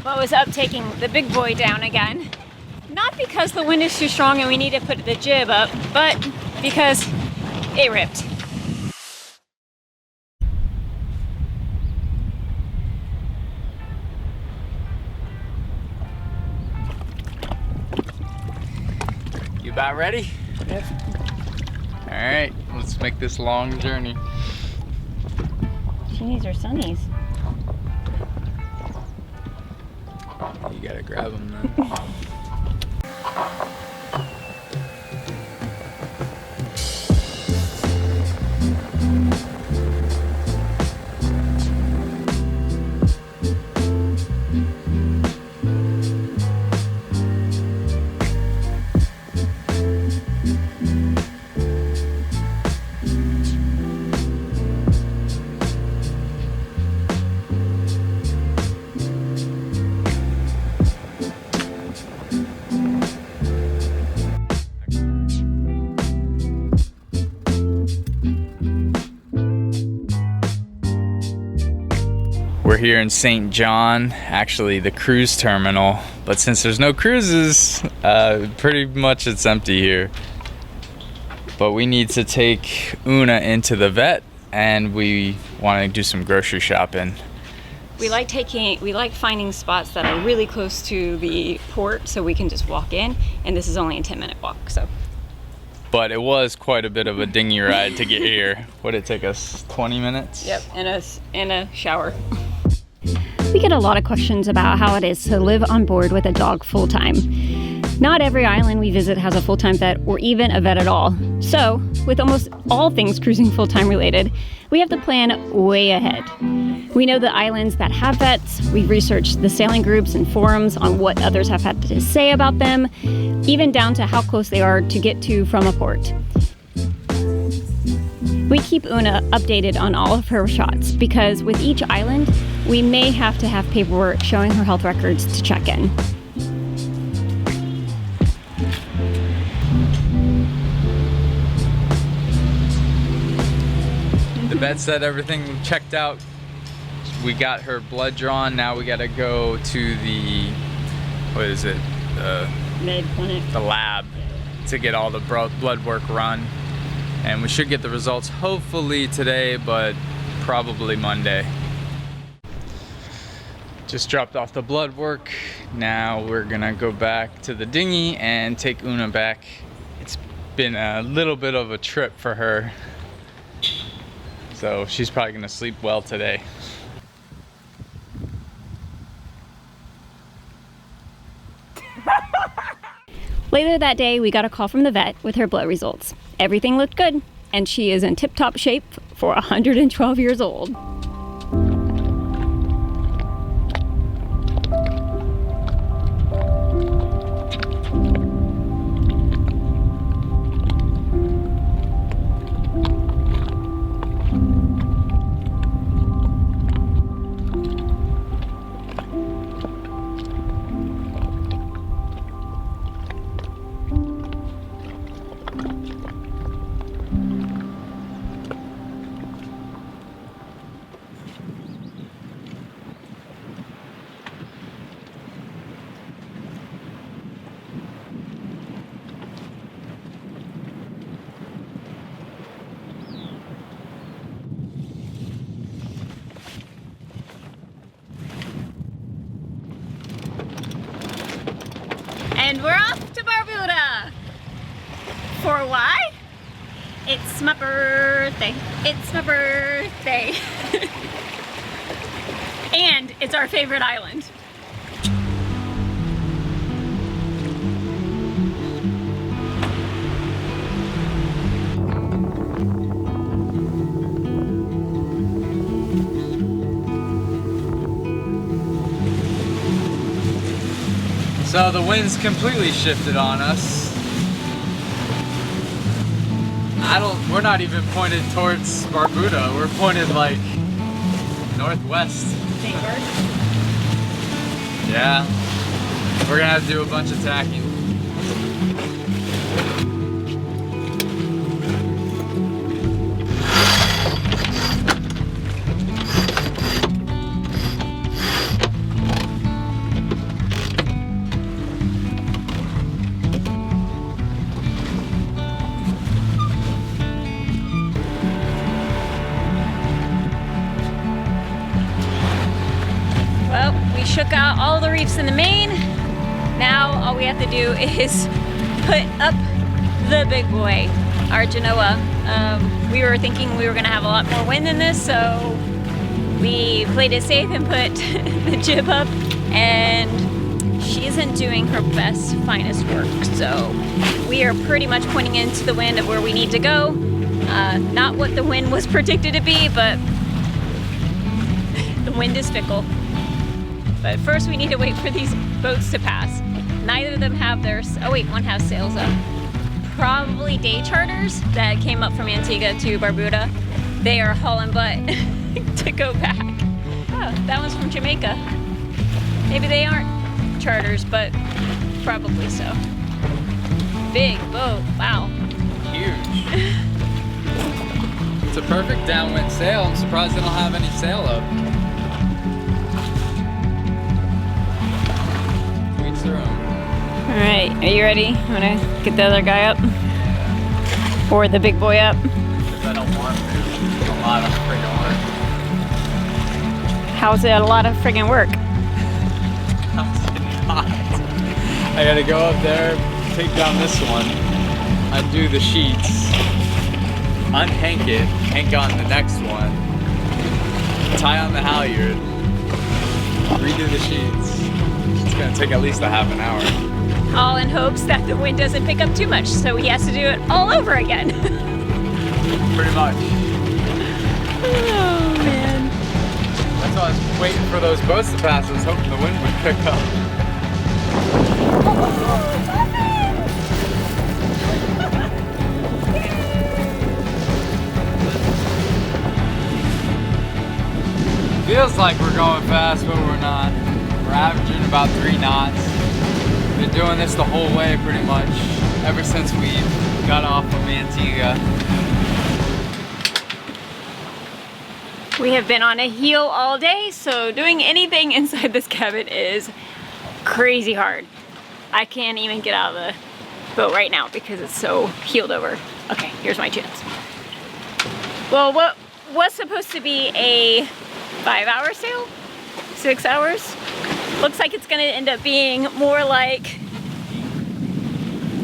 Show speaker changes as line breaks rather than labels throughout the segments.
Beau is up taking the big boy down again. Not because the wind is too strong and we need to put the jib up, but because it ripped.
You about ready?
Yep.
All right, let's make this long journey.
She needs her sunnies.
You gotta grab them then. We're here in St. John, actually the cruise terminal, but since there's no cruises, pretty much it's empty here. But we need to take Oona into the vet and we want to do some grocery shopping.
We like finding spots that are really close to the port so we can just walk in, and this is only a 10-minute walk, so.
But it was quite a bit of a dinghy ride to get here. What'd it take us, 20 minutes?
Yep, and a shower.
We get a lot of questions about how it is to live on board with a dog full-time. Not every island we visit has a full-time vet or even a vet at all. So, with almost all things cruising full-time related, we have to plan way ahead. We know the islands that have vets, we've researched the sailing groups and forums on what others have had to say about them, even down to how close they are to get to from a port. We keep Oona updated on all of her shots because with each island, we may have to have paperwork showing her health records to check in.
The vet said everything checked out. We got her blood drawn. Now we gotta go to the, what is it?
Med clinic.
The lab to get all the blood work run. And we should get the results hopefully today, but probably Monday. Just dropped off the blood work. Now we're gonna go back to the dinghy and take Oona back. It's been a little bit of a trip for her. So she's probably gonna sleep well today.
Later that day, we got a call from the vet with her blood results. Everything looked good, and she is in tip-top shape for 112 years old.
And we're off to Barbuda! For why? It's my birthday. It's my birthday. And it's our favorite island.
So the wind's completely shifted on us. We're not even pointed towards Barbuda. We're pointed like northwest. Yeah. We're gonna have to do a bunch of tacking.
We shook out all the reefs in the main. Now all we have to do is put up the big boy, our Genoa. We were thinking we were gonna have a lot more wind than this, so we played it safe and put the jib up, and she isn't doing her best, finest work. So we are pretty much pointing into the wind of where we need to go. Not what the wind was predicted to be, but the wind is fickle. But first we need to wait for these boats to pass. Neither of them have their, oh wait, one has sails up. Probably day charters that came up from Antigua to Barbuda. They are hauling butt to go back. Oh, that one's from Jamaica. Maybe they aren't charters, but probably so. Big boat, wow.
Huge. It's a perfect downwind sail. I'm surprised they don't have any sail up. Each their own.
All right, are you ready? I'm gonna get the other guy up. Or the big boy up.
Because I don't want to. It's a lot of friggin' work.
How's it a lot of friggin' work?
I gotta go up there, take down this one, undo the sheets, unhank it, hank on the next one, tie on the halyard, redo the sheets. It's gonna take at least a half an hour.
All in hopes that the wind doesn't pick up too much, so he has to do it all over again.
Pretty much.
Oh man.
That's why I was waiting for those boats to pass. I was hoping the wind would pick up. Feels like we're going fast, but we're not. We're averaging about 3 knots. Been doing this the whole way pretty much, ever since we got off of Antigua.
We have been on a heel all day, so doing anything inside this cabin is crazy hard. I can't even get out of the boat right now because it's so heeled over. Okay, here's my chance. Well, what was supposed to be a 5-hour sail? 6 hours? Looks like it's gonna end up being more like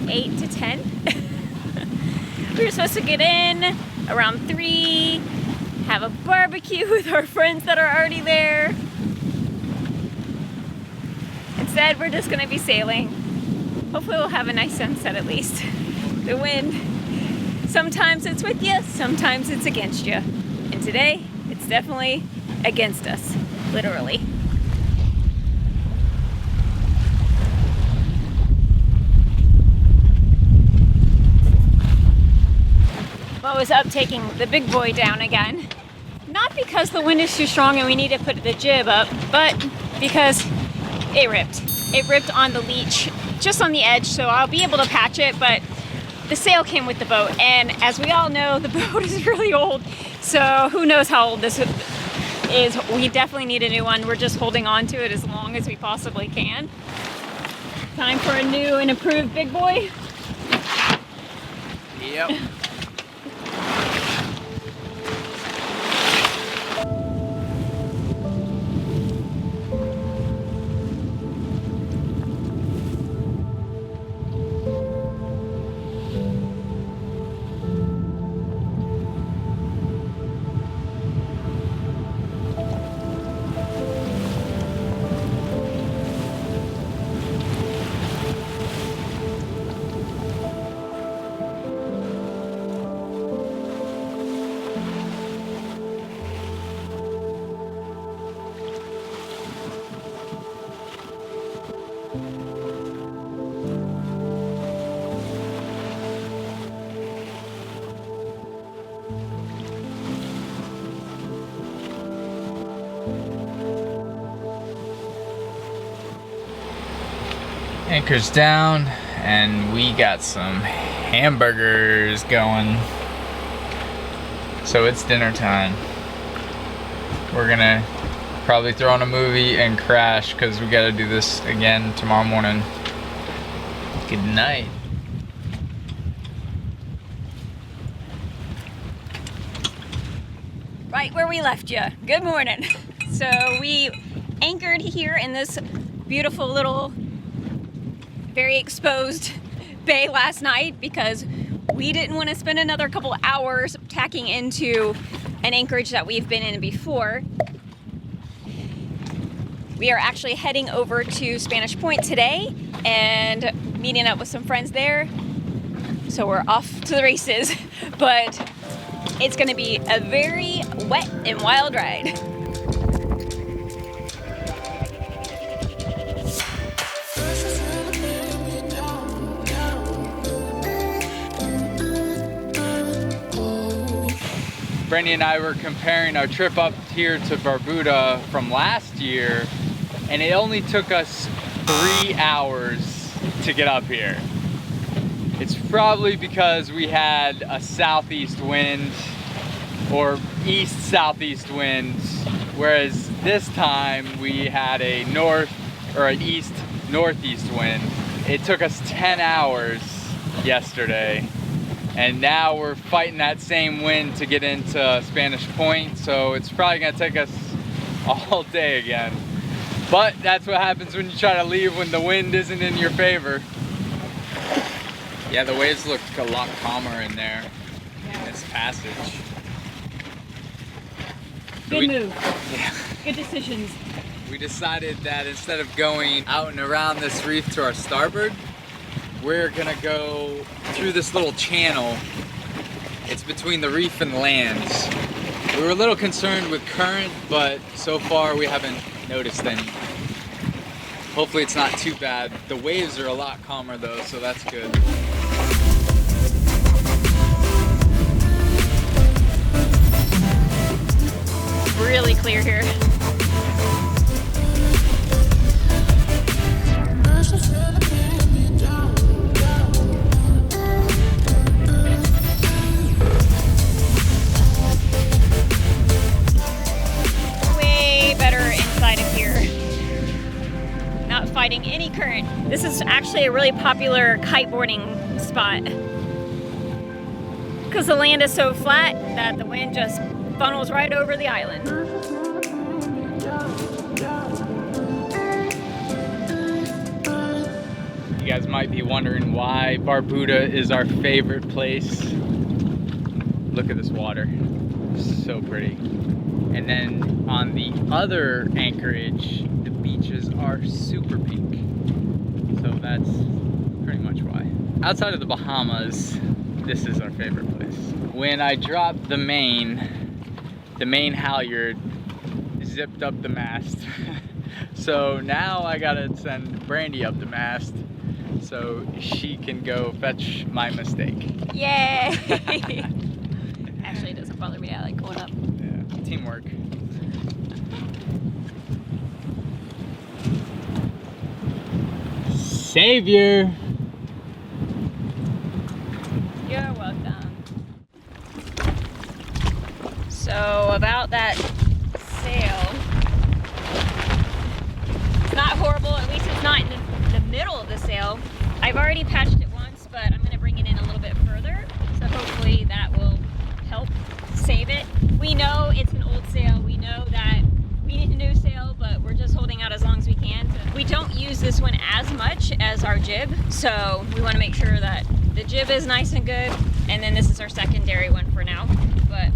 8 to 10. We were supposed to get in around 3, have a barbecue with our friends that are already there. Instead, we're just gonna be sailing. Hopefully we'll have a nice sunset at least. The wind, sometimes it's with you, sometimes it's against you. And today, it's definitely against us, literally. Bo is up taking the big boy down again. Not because the wind is too strong and we need to put the jib up, but because it ripped. It ripped on the leech, just on the edge, so I'll be able to patch it, but the sail came with the boat, and as we all know, the boat is really old, so who knows how old this is. We definitely need a new one. We're just holding on to it as long as we possibly can. Time for a new and improved big boy.
Yep. Anchor's down, and we got some hamburgers going. So it's dinner time. We're gonna probably throw on a movie and crash because we gotta do this again tomorrow morning. Good night.
Right where we left you. Good morning. So we anchored here in this beautiful little, very exposed bay last night because we didn't want to spend another couple hours tacking into an anchorage that we've been in before. We are actually heading over to Spanish Point today and meeting up with some friends there. So we're off to the races, but it's going to be a very wet and wild ride.
Brandy and I were comparing our trip up here to Barbuda from last year, and it only took us 3 hours to get up here. It's probably because we had a southeast wind or east-southeast wind, whereas this time we had a north or an east-northeast wind. It took us 10 hours yesterday. And now we're fighting that same wind to get into Spanish Point, so it's probably gonna take us all day again. But that's what happens when you try to leave when the wind isn't in your favor. Yeah, the waves look a lot calmer in there, in this passage.
Good move.
Yeah.
Good decisions.
We decided that instead of going out and around this reef to our starboard, we're gonna go through this little channel. It's between the reef and land. We were a little concerned with current, but so far we haven't noticed any. Hopefully it's not too bad. The waves are a lot calmer though, so that's good.
Really clear here. Fighting any current. This is actually a really popular kiteboarding spot because the land is so flat that the wind just funnels right over the island.
You guys might be wondering why Barbuda is our favorite place. Look at this water, so pretty. And then on the other anchorage, the beaches are super pink. So that's pretty much why. Outside of the Bahamas, this is our favorite place. When I dropped the main halyard zipped up the mast. So now I gotta send Brandy up the mast so she can go fetch my mistake.
Yay! Actually, it doesn't bother me. I like going up.
Yeah, teamwork. Savior!
You're welcome. So about that sail, it's not horrible, at least it's not in the middle of the sail. I've already patched it once, but I'm gonna bring it in a little bit further, so hopefully that will help save it. We know it's an old sail, we know that we need a new sail, but we're just holding out as long as we can. We don't use this one as much as our jib, so we want to make sure that the jib is nice and good, and then this is our secondary one for now, but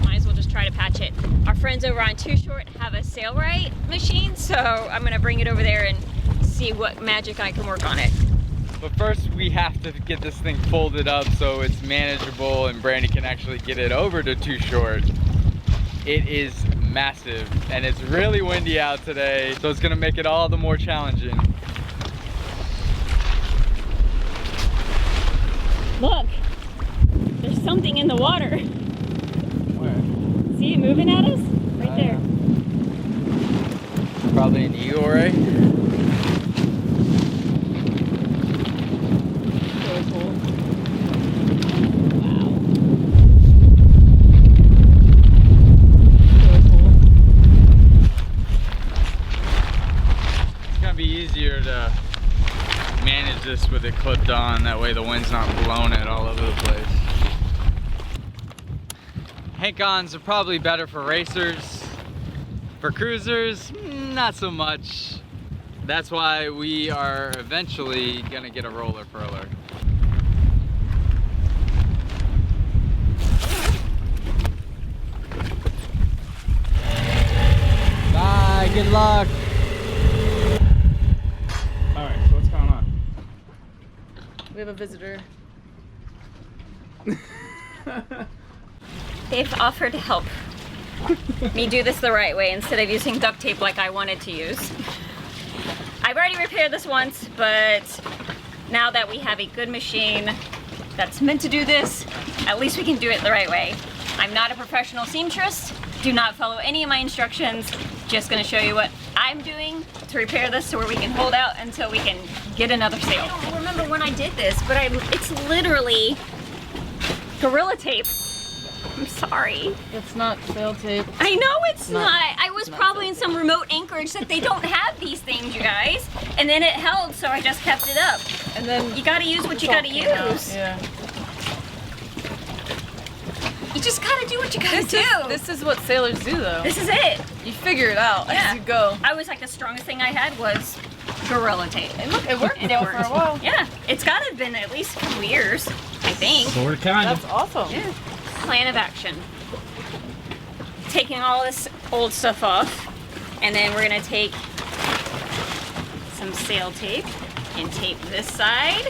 might as well just try to patch it. Our friends over on Too Short have a Sailrite machine, so I'm going to bring it over there and see what magic I can work on it.
But first we have to get this thing folded up so it's manageable and Brandy can actually get it over to Too Short. It is massive and it's really windy out today, so it's gonna make it all the more challenging.
Look, there's something in the water.
Where?
See it moving at us? Right there.
Probably an eagle ray. Easier to manage this with it clipped on, that way the wind's not blowing it all over the place. Hank-ons are probably better for racers. For cruisers, not so much. That's why we are eventually gonna get a roller furler. Bye, good luck.
All right, so what's going on?
We have a visitor.
They've offered to help me do this the right way instead of using duct tape like I wanted to use. I've already repaired this once, but now that we have a good machine that's meant to do this, at least we can do it the right way. I'm not a professional seamstress. Do not follow any of my instructions. Just gonna show you what I'm doing to repair this so where we can hold out until we can get another sail. I don't remember when I did this, but it's literally Gorilla Tape. I'm sorry.
It's not sail tape.
I know it's not. I was
not
probably in some remote anchorage that they don't have these things, you guys. And then it held, so I just kept it up.
And then
You gotta use what
this
you
all
gotta
came out.
use.
Yeah.
You just gotta do what you gotta do.
This is what sailors do, though.
This is it.
You figure it out
Yeah.
as you go.
I was like, the strongest thing I had was Gorilla Tape.
And look, it worked
And
though
it
for
worked.
a while.
Yeah, it's gotta have been at least a couple years, I think.
Sort of, kind
That's
of.
awesome.
Yeah. Plan of action. Taking all this old stuff off, and then we're gonna take some sail tape and tape this side.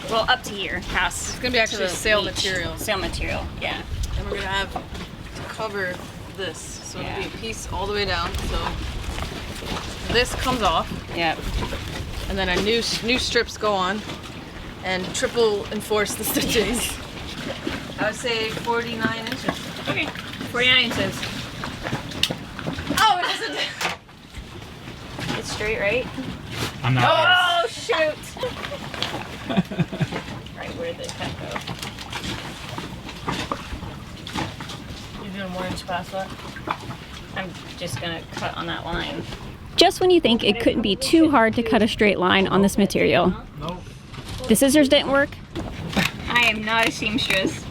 Well, up to here, past.
It's gonna be actually
the
sail
beach.
material.
Sail material, yeah.
And we're gonna have to cover this. So
Yeah.
it'll be a piece all the way down. So this comes off,
Yep.
and then a new strips go on, and triple enforce the stitches. I would say 49 inches.
Okay. 49 inches.
Oh, it doesn't.
It's straight, right?
I'm not.
Oh, shoot! Right, where did that go?
You're doing 1 inch past that.
I'm just gonna cut on that line. Just when you think it couldn't be too hard to cut a straight line on this material.
Nope.
The scissors didn't work. I am not a seamstress.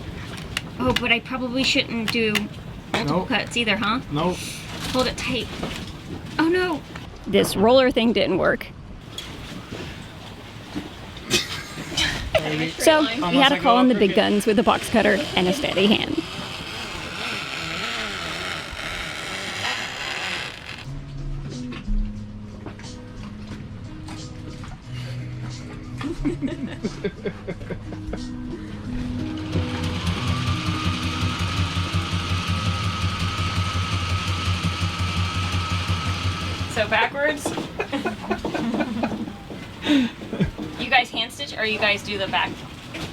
Oh, but I probably shouldn't do multiple
Nope.
cuts either, huh?
Nope.
Hold it tight. Oh no. This roller thing didn't work. So we had to call in the big guns with a box cutter and a steady hand. So backwards. You guys hand stitch, or you guys do the back,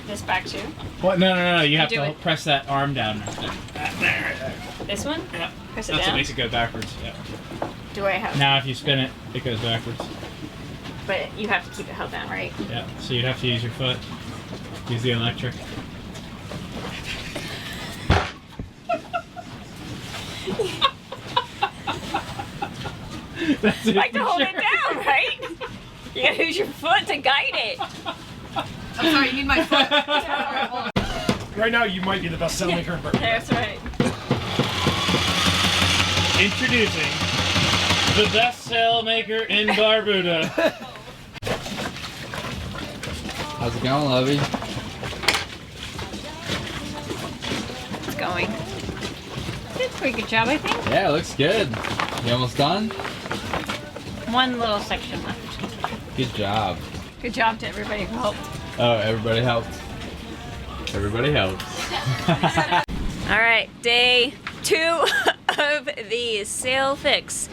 this back too?
What? No. You have
do
to
it.
press that arm down. There.
This one?
Yeah.
Press it
That's what
down.
makes it go backwards. Yeah.
Do I have?
Now if you spin it, it goes backwards.
But you have to keep it held down, right?
Yeah. So you'd have to use your foot. Use the electric. That's it.
Like to
for
hold
sure.
it down, right? You gotta use your foot to guide it.
I'm sorry, you need my foot. Hold on.
Right now, you might be the best sailmaker in Berkeley.
That's right.
Introducing the best sailmaker in Barbuda.
How's it going, Lovey?
It's going. Did a pretty good job, I think.
Yeah, it looks good. You almost done?
One little section left.
Good job.
Good job to everybody who helped.
Oh, everybody helped. Everybody helped.
All right, day 2 of the sail fix.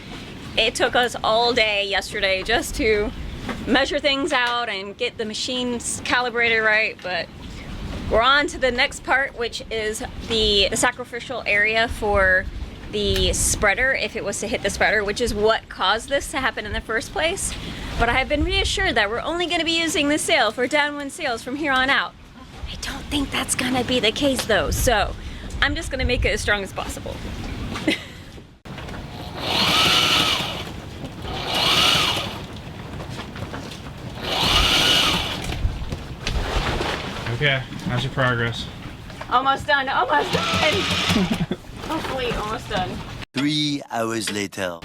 It took us all day yesterday just to measure things out and get the machines calibrated right, but we're on to the next part, which is the sacrificial area for the spreader, if it was to hit the spreader, which is what caused this to happen in the first place. But I have been reassured that we're only going to be using the sail for downwind sails from here on out. I don't think that's going to be the case though, so I'm just going to make it as strong as possible.
Okay, how's your progress?
Almost done, almost done! Hopefully almost done.
3 hours later.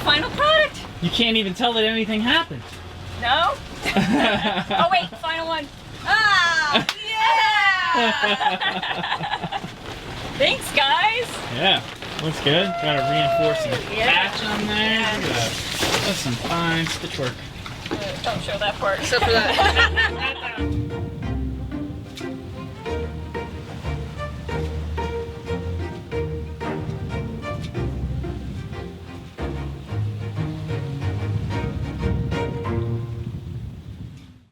Final product.
You can't even tell that anything happened.
No? Oh wait, final one. Ah! Yeah! Thanks, guys.
Yeah, looks good. Got a reinforcing
Yeah.
patch on there.
Yeah.
Look at that. That's some fine stitch work.
Don't show that part.
Except for that.